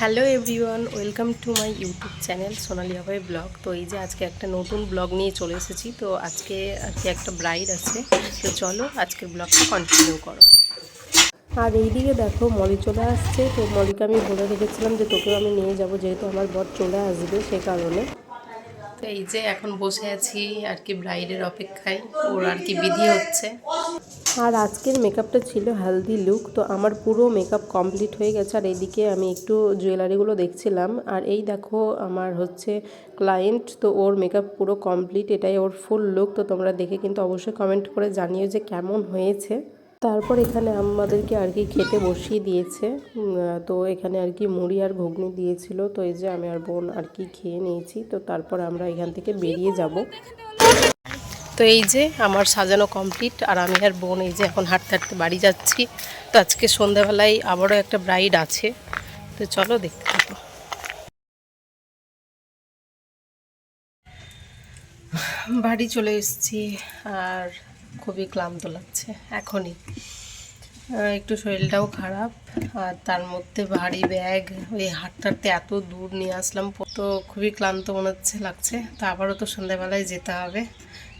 Hello everyone, welcome to my YouTube channel Sonali আভাই blog. তো এই যে আজকে একটা নতুন ব্লগ নিয়ে চলে এসেছি। তো আজকে আর কি একটা ব্রাইড আছে, তো চলো আজকের ব্লগটা কন্টিনিউ করো। আর এইদিকে দেখো মলি চলে আসছে। তো মলিকে আমি বলে রেখেছিলাম যে তোকেও আমি নিয়ে যাব, যেহেতু আমার বর চলে আসবে সে কারণে। তো এই যে এখন বসে আছি আর কি ব্রাইডের অপেক্ষায়, ওর আর কি বিধি হচ্ছে। আর আজকের মেকআপটা ছিল হেলদি লুক। তো আমার পুরো মেকআপ কমপ্লিট হয়ে গেছে। আর এইদিকে আমি একটু জুয়েলারিগুলো দেখছিলাম। আর এই দেখো আমার হচ্ছে ক্লায়েন্ট, তো ওর মেকআপ পুরো কমপ্লিট, এটাই ওর ফুল লুক। তো তোমরা দেখে কিন্তু অবশ্যই কমেন্ট করে জানিও যে কেমন হয়েছে। তারপর এখানে আমাদেরকে আর কি খেতে বসিয়ে দিয়েছে। তো এখানে আর কি মুড়ি আর ঘুগনি দিয়েছিল। তো এই যে আমি আর বোন আর কি খেয়ে নিয়েছি। তো তারপর আমরা এখান থেকে বেরিয়ে যাব। তো এই যে আমার সাজানো কমপ্লিট, আর আমি আর বোন এই যে এখন হাঁটতে হাঁটতে বাড়ি যাচ্ছি। তো আজকে সন্ধ্যাবেলায় আবারও একটা ব্রাইড আছে, তো চলো দেখতে থাকো। বাড়ি চলে এসেছি আর খুবই ক্লান্ত লাগছে এখনই। একটু শরীরটাও খারাপ, আর তার মধ্যে ভারী ব্যাগ, ওই হাঁটতে হাঁটতে এত দূর নিয়ে আসলাম। তো খুবই ক্লান্ত মনে হচ্ছে লাগছে। তো আবারও তো সন্ধ্যাবেলায় যেতে হবে।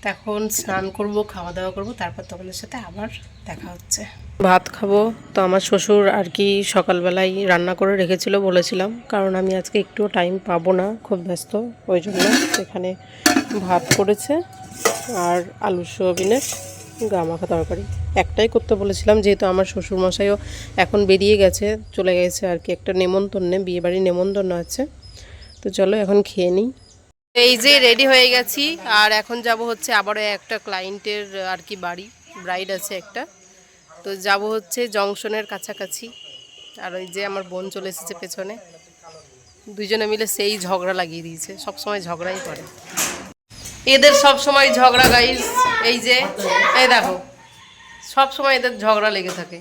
তো এখন স্নান করব, খাওয়া দাওয়া করব, তারপর তোমাদের সাথে আবার দেখা হচ্ছে। ভাত খাবো। তো আমার শ্বশুর আর কি সকালবেলায় রান্না করে রেখেছিল বলেছিলাম, কারণ আমি আজকে একটুও টাইম পাবো না, খুব ব্যস্ত ওই জন্য। এখানে ভাত করেছে আর আলু সোয়াবিনের গা মাখা তরকারি একটাই করতে বলেছিলাম, যেহেতু আমার শ্বশুরমশাইও এখন বেরিয়ে গেছে, চলে গেছে আর কি একটা নেমন্তন্নে, বিয়েবাড়ির নেমন্তন্ন আছে। তো চলো এখন খেয়ে নিই। এই যে রেডি হয়ে গেছি, আর এখন যাব হচ্ছে আবারও একটা ক্লায়েন্টের আর কি বাড়ি, ব্রাইড আছে একটা। তো যাব হচ্ছে জংশনের কাছাকাছি। আর ওই যে আমার বোন চলে এসেছে পেছনে, দুজনে মিলে সেই ঝগড়া লাগিয়ে দিয়েছে, সবসময় ঝগড়াই করে এদের, সব সময় ঝগড়া গাইস। এই যে এই দেখো, সব সময় এদের ঝগড়া লেগে থাকে।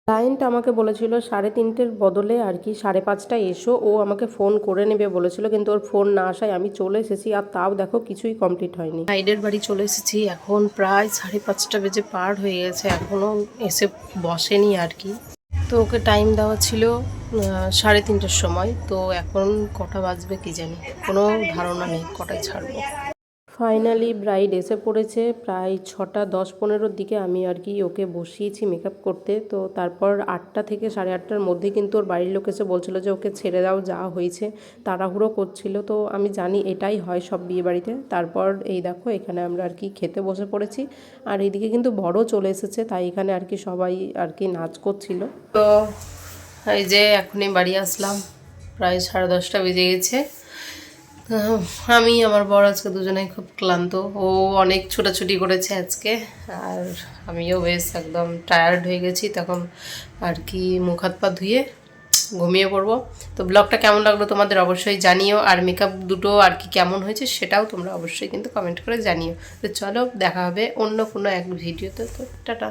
ক্লায়েন্ট আমাকে বলেছিল 3:30-এর বদলে আর কি 5:30টায় এসো, ও আমাকে ফোন করে নেবে বলেছিল, কিন্তু ওর ফোন না আসায় আমি চলে এসেছি। আর তাও দেখো কিছুই কমপ্লিট হয়নি। ব্রাইডের বাড়ি চলে এসেছি, এখন প্রায় 5:30 বেজে পার হয়ে গেছে, এখনও এসে বসেনি আর কি। তো ওকে টাইম দেওয়া ছিল 3:30-এর সময়। তো এখন কটা বাজবে কি জানি, কোনো ধারণা নেই কটায় ছাড়বো। ফাইনালি ব্রাইড এসে পড়েছে প্রায় 6:10-15 দিকে। আমি আর কি ওকে বসিয়েছি মেকআপ করতে। তো তারপর 8টা থেকে 8:30টার মধ্যে কিন্তু ওর বাড়ির লোক এসে বলছিল যে ওকে ছেড়ে দাও, যা হয়েছে। তাড়াহুড়ো করছিল, তো আমি জানি এটাই হয় সব বিয়েবাড়িতে। তারপর এই দেখো এখানে আমরা আর কি খেতে বসে পড়েছি। আর এইদিকে কিন্তু বড় চলে এসেছে, তাই এখানে আর কি সবাই আর কি নাচ করছিল। তো এই যে এখনই বাড়ি আসলাম, প্রায় 10:30 বেজে গেছে। আমি আমার বর আজকে দুজনেই খুব ক্লান্ত। ও অনেক ছোটাছুটি করেছে আজকে, আর আমিও বেশ একদম টায়ার্ড হয়ে গেছি। তখন আর কি মুখ হাত পা ধুয়ে ঘুমিয়ে পড়বো। তো ব্লগটা কেমন লাগলো তোমাদের অবশ্যই জানিও, আর মেকআপ দুটো আর কি কেমন হয়েছে সেটাও তোমরা অবশ্যই কিন্তু কমেন্ট করে জানিও। তো চলো দেখা হবে অন্য কোনো এক ভিডিওতে। তো টাটা।